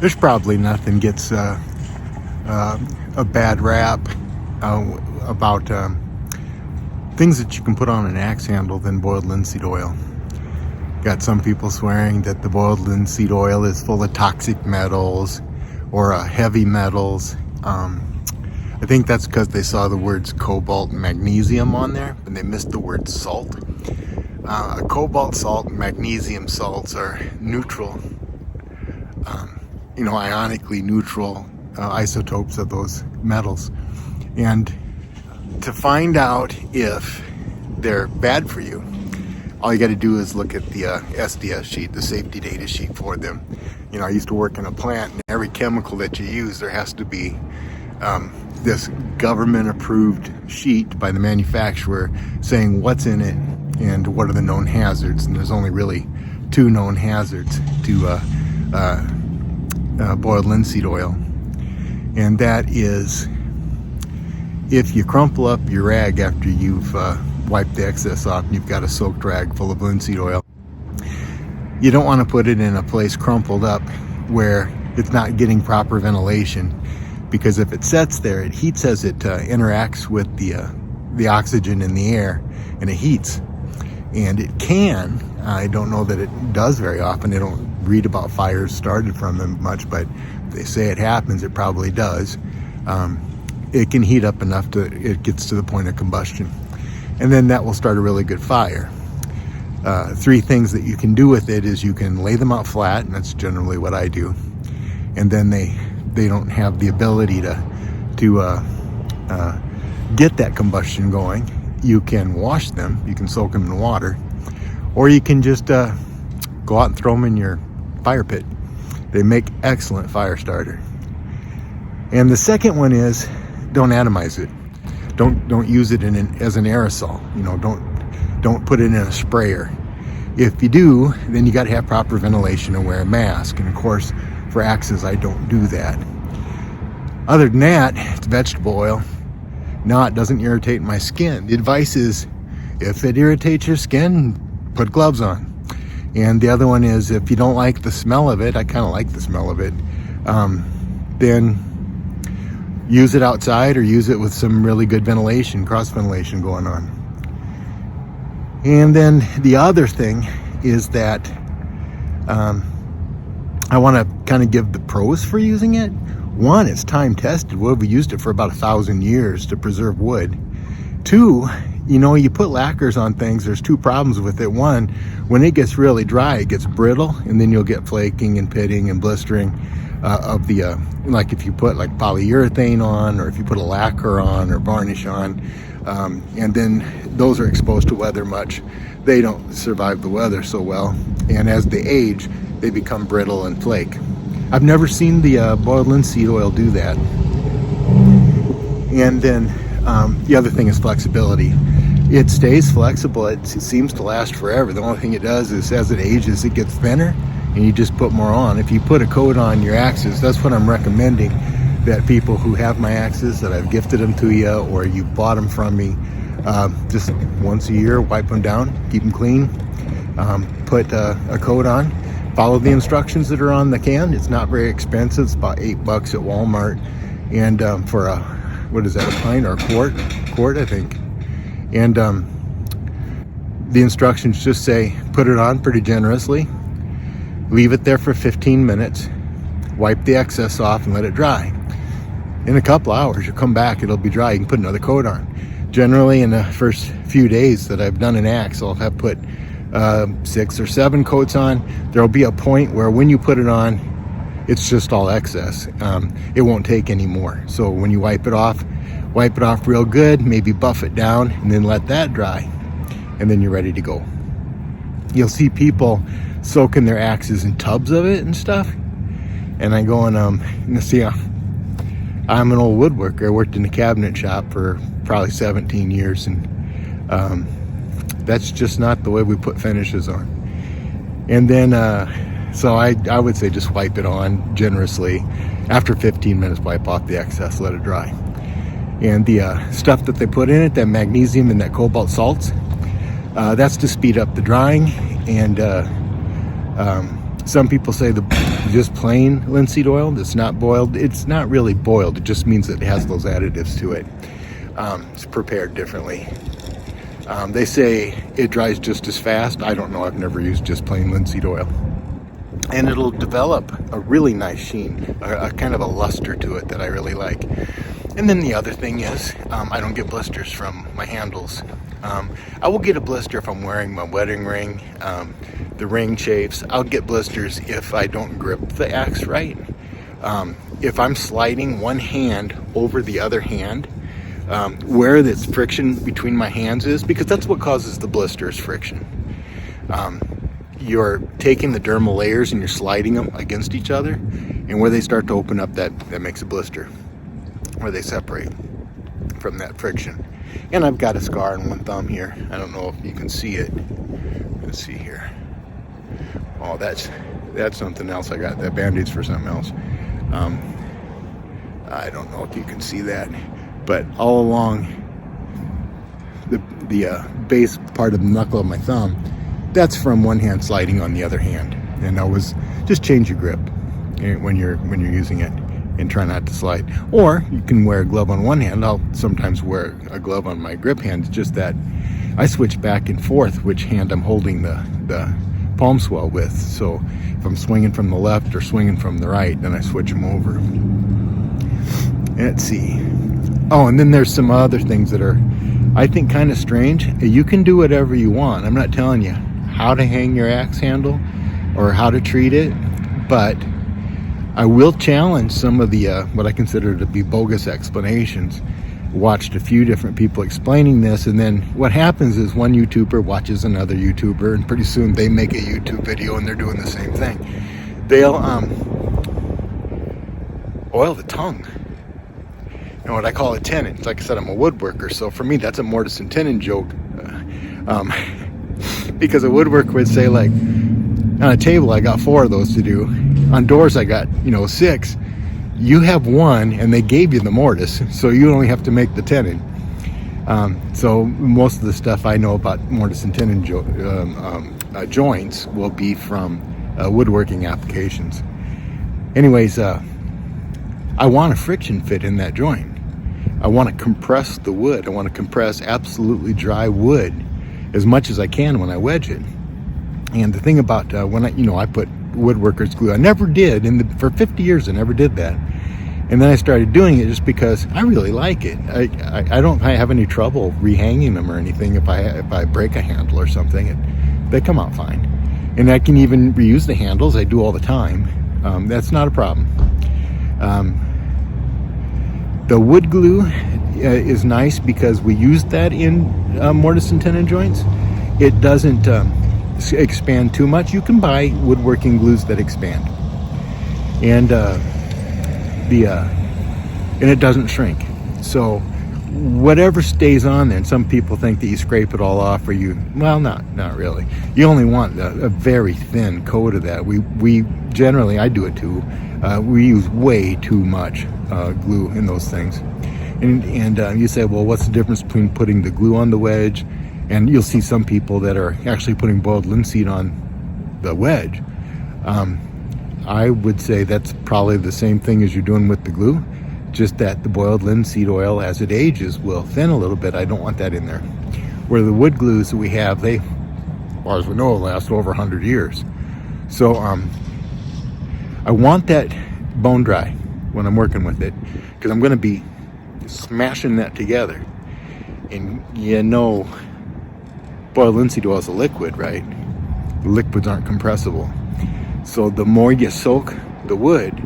There's probably nothing gets a bad rap about things that you can put on an axe handle than boiled linseed oil. Got some people swearing that the boiled linseed oil is full of toxic metals or heavy metals. I think that's because they saw the words cobalt and magnesium on there, and they missed the word salt. Cobalt salt and magnesium salts are neutral, ionically neutral isotopes of those metals. And to find out if they're bad for you, all you got to do is look at the SDS sheet, the safety data sheet for them. I used to work in a plant, and every chemical that you use, there has to be this government-approved sheet by the manufacturer saying what's in it and what are the known hazards. And there's only really 2 known hazards to boiled linseed oil. And that is if you crumple up your rag after you've wiped the excess off and you've got a soaked rag full of linseed oil, you don't want to put it in a place crumpled up where it's not getting proper ventilation, because if it sits there, it heats as it interacts with the oxygen in the air, and it heats. And it can, I don't know that it does very often, I don't read about fires started from them much, but they say it happens, it probably does. It can heat up enough it gets to the point of combustion. And then that will start a really good fire. 3 things that you can do with it is you can lay them out flat, and that's generally what I do. And then they don't have the ability to get that combustion going. You can wash them, you can soak them in water, or you can just go out and throw them in your fire pit. They make excellent fire starter. And the second one is don't atomize it. Don't use it as an aerosol. Don't put it in a sprayer. If you do, then you got to have proper ventilation and wear a mask. And of course, for axes, I don't do that. Other than that, it's vegetable oil. No, it doesn't irritate my skin. The advice is, if it irritates your skin, put gloves on. And the other one is, if you don't like the smell of it, I kind of like the smell of it, then use it outside or use it with some really good ventilation, cross ventilation going on. And then the other thing is that I want to kind of give the pros for using it. One, it's time tested. We've used it for about 1,000 years to preserve wood. 2, you put lacquers on things, there's 2 problems with it. One, when it gets really dry, it gets brittle, and then you'll get flaking and pitting and blistering of the, like if you put like polyurethane on, or if you put a lacquer on or varnish on, and then those are exposed to weather much, they don't survive the weather so well. And as they age, they become brittle and flake. I've never seen the boiled linseed oil do that. And then the other thing is flexibility. It stays flexible. It seems to last forever. The only thing it does is as it ages, it gets thinner, and you just put more on. If you put a coat on your axes, that's what I'm recommending, that people who have my axes, that I've gifted them to you, or you bought them from me, just once a year, wipe them down, keep them clean, put a coat on. Follow the instructions that are on the can. It's not very expensive. It's about $8 at Walmart. And for a pint or a quart, I think. And the instructions just say, put it on pretty generously, leave it there for 15 minutes, wipe the excess off and let it dry. In a couple hours, you'll come back, it'll be dry. You can put another coat on. Generally, in the first few days that I've done an axe, I'll have put 6 or 7 coats on. There'll be a point where when you put it on, it's just all excess. It won't take any more. So when you wipe it off real good, maybe buff it down, and then let that dry, and then you're ready to go. You'll see people soaking their axes in tubs of it and stuff, and I go and see, I'm an old woodworker. I worked in a cabinet shop for probably 17 years, and that's just not the way we put finishes on. And then so I would say just wipe it on generously. After 15 minutes, wipe off the excess, let it dry. And the stuff that they put in it, that magnesium and that cobalt salts, that's to speed up the drying. And some people say the just plain linseed oil that's not boiled, it's not really boiled. It just means that it has those additives to it. It's prepared differently. They say it dries just as fast. I don't know. I've never used just plain linseed oil. And it'll develop a really nice sheen, a kind of a luster to it that I really like. And then the other thing is, I don't get blisters from my handles. I will get a blister if I'm wearing my wedding ring. The ring chafes. I'll get blisters if I don't grip the axe right. If I'm sliding one hand over the other hand, where this friction between my hands is, because that's what causes the blisters, friction. You're taking the dermal layers and you're sliding them against each other, and where they start to open up, that makes a blister, where they separate from that friction. And I've got a scar on one thumb here. I don't know if you can see it. Let's see here. Oh, that's something else. I got that Band-Aid's for something else. I don't know if you can see that, but all along the base part of the knuckle of my thumb, that's from one hand sliding on the other hand. And just change your grip when you're using it, and try not to slide. Or you can wear a glove on one hand. I'll sometimes wear a glove on my grip hand. It's just that I switch back and forth which hand I'm holding the palm swell with. So if I'm swinging from the left or swinging from the right, then I switch them over. Let's see. Oh, and then there's some other things that are, I think, kind of strange. You can do whatever you want. I'm not telling you how to hang your axe handle or how to treat it, but I will challenge some of the what I consider to be bogus explanations. Watched a few different people explaining this, and then what happens is one YouTuber watches another YouTuber, and pretty soon they make a YouTube video and they're doing the same thing. They'll oil the tongue. You know what I call a tenon. Like I said, I'm a woodworker, so for me that's a mortise and tenon joke. Because a woodworker would say, like, on a table I got 4 of those to do. On doors I got 6. You have one, and they gave you the mortise, so you only have to make the tenon. So most of the stuff I know about mortise and tenon joints will be from woodworking applications. Anyways, I want a friction fit in that joint. I want to compress the wood. I want to compress absolutely dry wood as much as I can when I wedge it. And the thing about when I put woodworker's glue, I never did, for 50 years I never did that. And then I started doing it just because I really like it. I don't have any trouble rehanging them or anything. If I break a handle or something, they come out fine. And I can even reuse the handles. I do all the time. That's not a problem. The wood glue is nice because we use that in mortise and tenon joints. It doesn't expand too much. You can buy woodworking glues that expand, and it doesn't shrink. So whatever stays on there, and some people think that you scrape it all off, or not really. You only want a very thin coat of that. We generally, I do it too. We use way too much glue in those things. And you say, well, what's the difference between putting the glue on the wedge? And you'll see some people that are actually putting boiled linseed on the wedge. I would say that's probably the same thing as you're doing with the glue, just that the boiled linseed oil, as it ages, will thin a little bit. I don't want that in there. Where the wood glues that we have, they, as far as we know, last over 100 years. So I want that bone dry when I'm working with it, because I'm going to be smashing that together. And boiled linseed oil is a liquid, right? The liquids aren't compressible. So the more you soak the wood,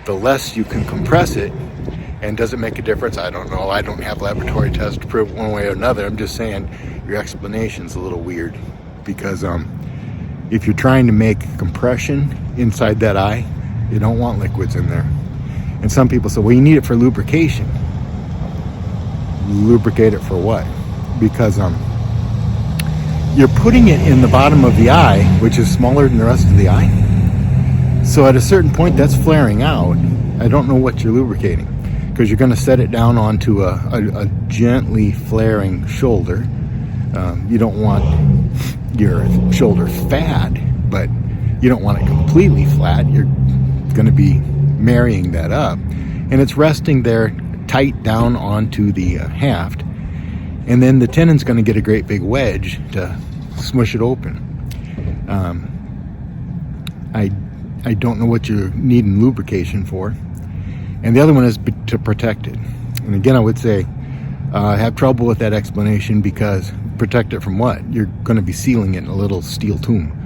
the less you can compress it. And does it make a difference? I don't know. I don't have laboratory tests to prove one way or another. I'm just saying your explanation's a little weird, because if you're trying to make compression inside that eye, you don't want liquids in there. And some people say, well, you need it for lubrication. Lubricate it for what? Because you're putting it in the bottom of the eye, which is smaller than the rest of the eye. So at a certain point, that's flaring out. I don't know what you're lubricating, because you're going to set it down onto a gently flaring shoulder. You don't want your shoulder fat, but You don't want it completely flat. You're going to be marrying that up. And it's resting there tight down onto the haft. And then the tenon's going to get a great big wedge to smush it open. I don't know what you're needing lubrication for. And the other one is to protect it. And again, I would say I have trouble with that explanation, because protect it from what? You're going to be sealing it in a little steel tomb.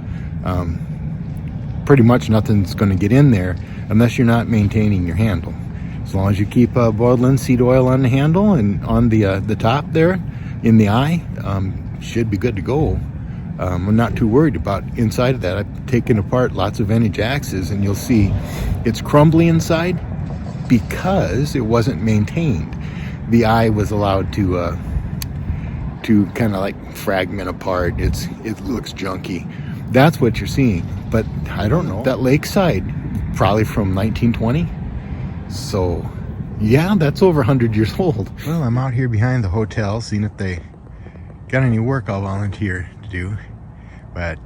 Pretty much nothing's going to get in there unless you're not maintaining your handle. As long as you keep boiled linseed oil on the handle and on the top there in the eye, should be good to go. I'm not too worried about inside of that. I've taken apart lots of vintage axes, and you'll see it's crumbly inside because it wasn't maintained. The eye was allowed to kind of like fragment apart. It looks junky. That's what you're seeing. But I don't know. That lakeside, probably from 1920. So yeah, that's over 100 years old. Well, I'm out here behind the hotel seeing if they got any work I'll volunteer to do. But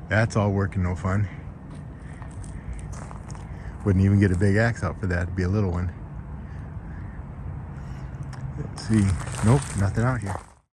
that's all work and no fun. Wouldn't even get a big axe out for that. It'd be a little one. Let's see. Nope, nothing out here.